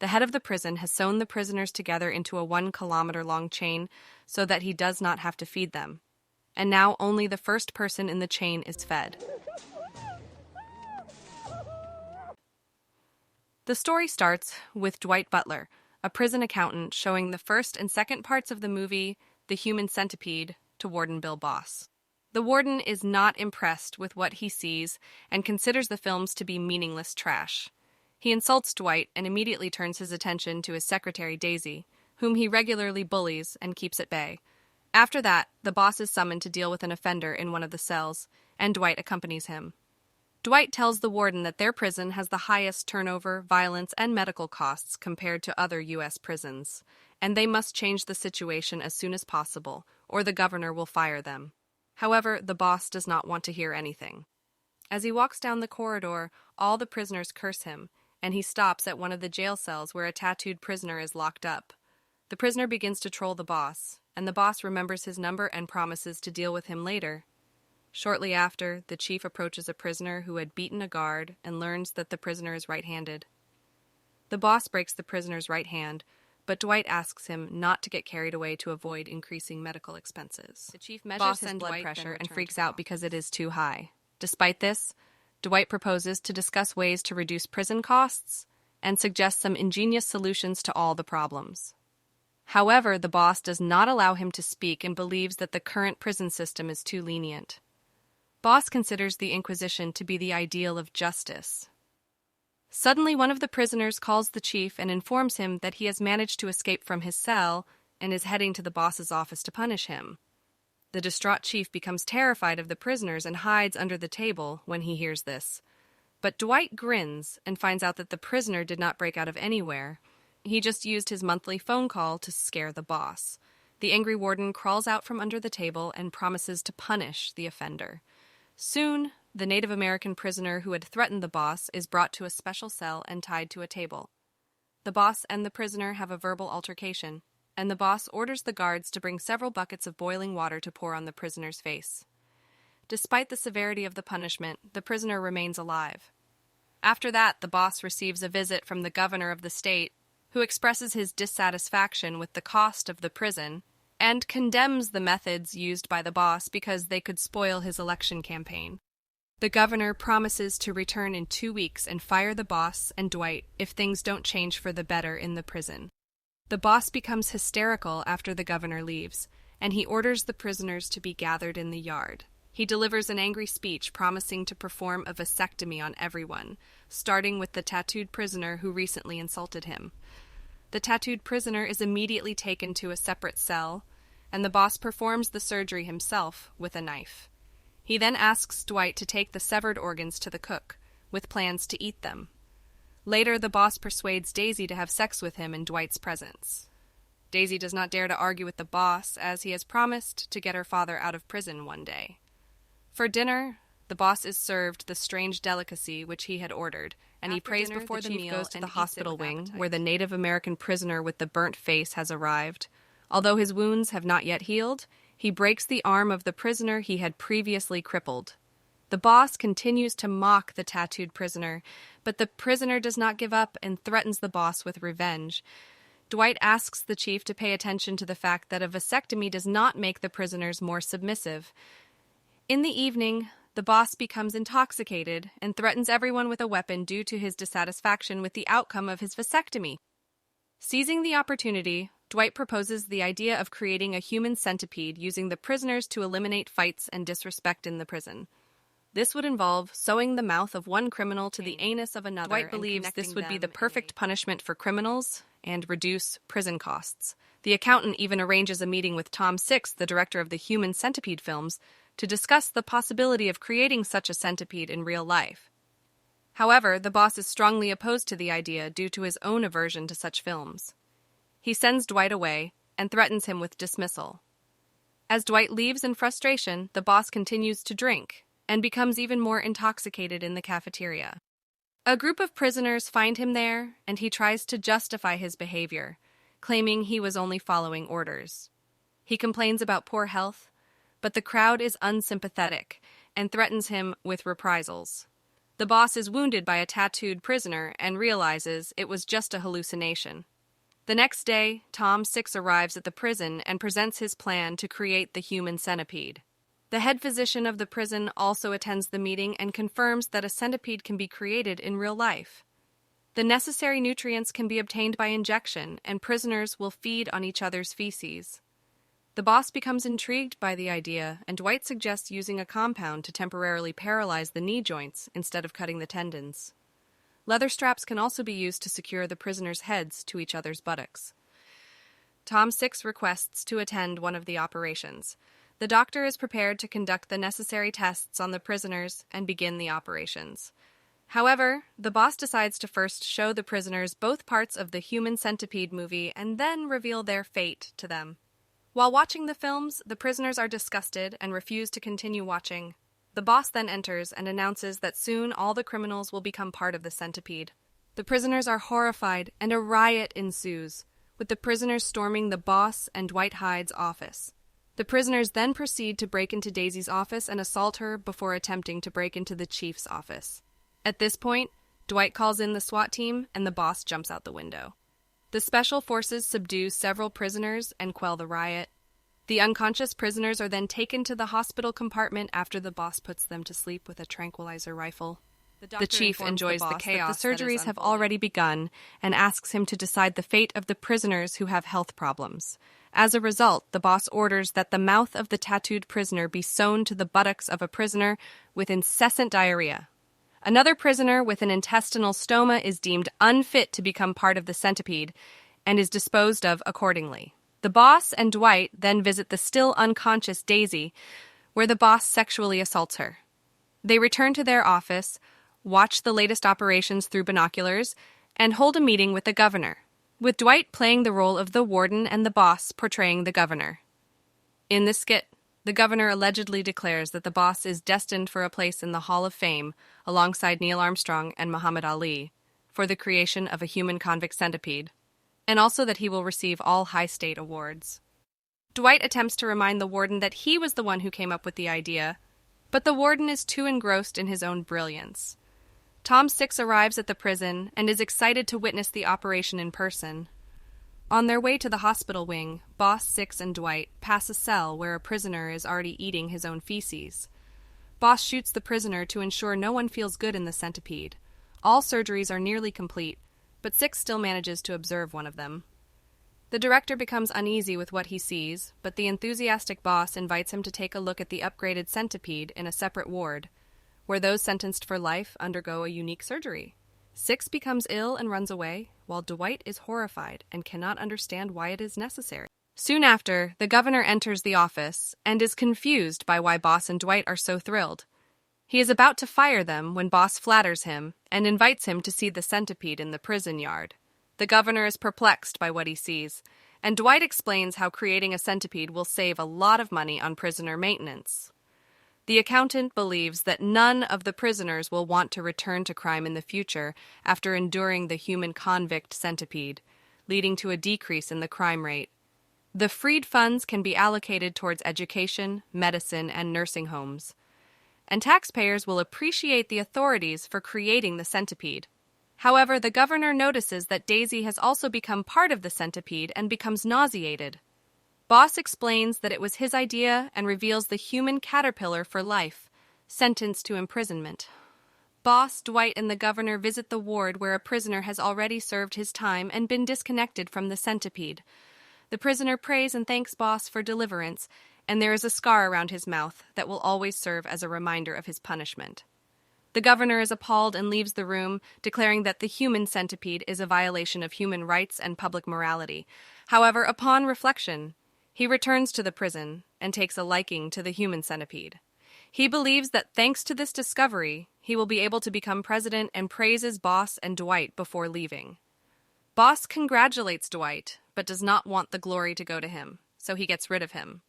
The head of the prison has sewn the prisoners together into a 1-kilometer-long chain so that he does not have to feed them. And now only the first person in the chain is fed. The story starts with Dwight Butler, a prison accountant, showing the first and second parts of the movie The Human Centipede to Warden Bill Boss. The warden is not impressed with what he sees and considers the films to be meaningless trash. He insults Dwight and immediately turns his attention to his secretary Daisy, whom he regularly bullies and keeps at bay. After that, the boss is summoned to deal with an offender in one of the cells, and Dwight accompanies him. Dwight tells the warden that their prison has the highest turnover, violence, and medical costs compared to other U.S. prisons, and they must change the situation as soon as possible, or the governor will fire them. However, the boss does not want to hear anything. As he walks down the corridor, all the prisoners curse him, and he stops at one of the jail cells where a tattooed prisoner is locked up. The prisoner begins to troll the boss, and the boss remembers his number and promises to deal with him later. Shortly after, the chief approaches a prisoner who had beaten a guard and learns that the prisoner is right-handed. The boss breaks the prisoner's right hand, but Dwight asks him not to get carried away to avoid increasing medical expenses. The chief measures his blood pressure and freaks out because it is too high. Despite this, Dwight proposes to discuss ways to reduce prison costs and suggests some ingenious solutions to all the problems. However, the boss does not allow him to speak and believes that the current prison system is too lenient. Boss considers the Inquisition to be the ideal of justice. Suddenly, one of the prisoners calls the chief and informs him that he has managed to escape from his cell and is heading to the boss's office to punish him. The distraught chief becomes terrified of the prisoners and hides under the table when he hears this. But Dwight grins and finds out that the prisoner did not break out of anywhere. He just used his monthly phone call to scare the boss. The angry warden crawls out from under the table and promises to punish the offender. Soon, the Native American prisoner who had threatened the boss is brought to a special cell and tied to a table. The boss and the prisoner have a verbal altercation, and the boss orders the guards to bring several buckets of boiling water to pour on the prisoner's face. Despite the severity of the punishment, the prisoner remains alive. After that, the boss receives a visit from the governor of the state, who expresses his dissatisfaction with the cost of the prison and condemns the methods used by the boss because they could spoil his election campaign. The governor promises to return in 2 weeks and fire the boss and Dwight if things don't change for the better in the prison. The boss becomes hysterical after the governor leaves, and he orders the prisoners to be gathered in the yard. He delivers an angry speech promising to perform a vasectomy on everyone, starting with the tattooed prisoner who recently insulted him. The tattooed prisoner is immediately taken to a separate cell, and the boss performs the surgery himself with a knife. He then asks Dwight to take the severed organs to the cook, with plans to eat them. Later, the boss persuades Daisy to have sex with him in Dwight's presence. Daisy does not dare to argue with the boss, as he has promised to get her father out of prison one day. For dinner, the boss is served the strange delicacy which he had ordered, and he prays before the meal goes to the hospital wing, where the Native American prisoner with the burnt face has arrived. Although his wounds have not yet healed, he breaks the arm of the prisoner he had previously crippled. The boss continues to mock the tattooed prisoner, but the prisoner does not give up and threatens the boss with revenge. Dwight asks the chief to pay attention to the fact that a vasectomy does not make the prisoners more submissive. In the evening, the boss becomes intoxicated and threatens everyone with a weapon due to his dissatisfaction with the outcome of his vasectomy. Seizing the opportunity, Dwight proposes the idea of creating a human centipede using the prisoners to eliminate fights and disrespect in the prison. This would involve sewing the mouth of one criminal to the anus of another. Dwight believes this would be the perfect punishment for criminals and reduce prison costs. The accountant even arranges a meeting with Tom Six, the director of the Human Centipede films, to discuss the possibility of creating such a centipede in real life. However, the boss is strongly opposed to the idea due to his own aversion to such films. He sends Dwight away and threatens him with dismissal. As Dwight leaves in frustration, the boss continues to drink and becomes even more intoxicated in the cafeteria. A group of prisoners find him there, and he tries to justify his behavior, claiming he was only following orders. He complains about poor health, but the crowd is unsympathetic and threatens him with reprisals. The boss is wounded by a tattooed prisoner and realizes it was just a hallucination. The next day, Tom Six arrives at the prison and presents his plan to create the human centipede. The head physician of the prison also attends the meeting and confirms that a centipede can be created in real life. The necessary nutrients can be obtained by injection, and prisoners will feed on each other's feces. The boss becomes intrigued by the idea, and Dwight suggests using a compound to temporarily paralyze the knee joints instead of cutting the tendons. Leather straps can also be used to secure the prisoners' heads to each other's buttocks. Tom Six requests to attend one of the operations. The doctor is prepared to conduct the necessary tests on the prisoners and begin the operations. However, the boss decides to first show the prisoners both parts of the Human Centipede movie and then reveal their fate to them. While watching the films, the prisoners are disgusted and refuse to continue watching. The boss then enters and announces that soon all the criminals will become part of the centipede. The prisoners are horrified and a riot ensues, with the prisoners storming the boss and Dwight Hyde's office. The prisoners then proceed to break into Daisy's office and assault her before attempting to break into the chief's office. At this point, Dwight calls in the SWAT team and the boss jumps out the window. The special forces subdue several prisoners and quell the riot. The unconscious prisoners are then taken to the hospital compartment after the boss puts them to sleep with a tranquilizer rifle. The chief enjoys the chaos. The surgeries have already begun and asks him to decide the fate of the prisoners who have health problems. As a result, the boss orders that the mouth of the tattooed prisoner be sewn to the buttocks of a prisoner with incessant diarrhea. Another prisoner with an intestinal stoma is deemed unfit to become part of the centipede and is disposed of accordingly. The boss and Dwight then visit the still unconscious Daisy, where the boss sexually assaults her. They return to their office, watch the latest operations through binoculars, and hold a meeting with the governor, with Dwight playing the role of the warden and the boss portraying the governor. In the skit, the governor allegedly declares that the boss is destined for a place in the Hall of Fame alongside Neil Armstrong and Muhammad Ali for the creation of a human convict centipede, and also that he will receive all high state awards. Dwight attempts to remind the warden that he was the one who came up with the idea, but the warden is too engrossed in his own brilliance. Tom Six arrives at the prison and is excited to witness the operation in person. On their way to the hospital wing, Boss Six and Dwight pass a cell where a prisoner is already eating his own feces. Boss shoots the prisoner to ensure no one feels good in the centipede. All surgeries are nearly complete, but Six still manages to observe one of them. The director becomes uneasy with what he sees, but the enthusiastic boss invites him to take a look at the upgraded centipede in a separate ward, where those sentenced for life undergo a unique surgery. Six becomes ill and runs away, while Dwight is horrified and cannot understand why it is necessary. Soon after, the governor enters the office and is confused by why Boss and Dwight are so thrilled. He is about to fire them when Boss flatters him and invites him to see the centipede in the prison yard. The governor is perplexed by what he sees, and Dwight explains how creating a centipede will save a lot of money on prisoner maintenance. The accountant believes that none of the prisoners will want to return to crime in the future after enduring the human convict centipede, leading to a decrease in the crime rate. The freed funds can be allocated towards education, medicine, and nursing homes. And taxpayers will appreciate the authorities for creating the centipede. However, the governor notices that Daisy has also become part of the centipede and becomes nauseated. Boss explains that it was his idea and reveals the human caterpillar for life, sentenced to imprisonment. Boss, Dwight, and the governor visit the ward where a prisoner has already served his time and been disconnected from the centipede. The prisoner prays and thanks Boss for deliverance, and there is a scar around his mouth that will always serve as a reminder of his punishment. The governor is appalled and leaves the room, declaring that the human centipede is a violation of human rights and public morality. However, upon reflection, he returns to the prison and takes a liking to the human centipede. He believes that thanks to this discovery, he will be able to become president and praises Boss and Dwight before leaving. Boss congratulates Dwight, but does not want the glory to go to him, so he gets rid of him.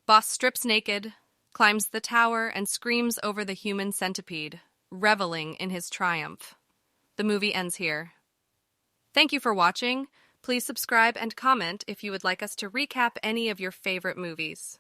Boss strips naked, climbs the tower, and screams over the human centipede, reveling in his triumph. The movie ends here. Thank you for watching. Please subscribe and comment if you would like us to recap any of your favorite movies.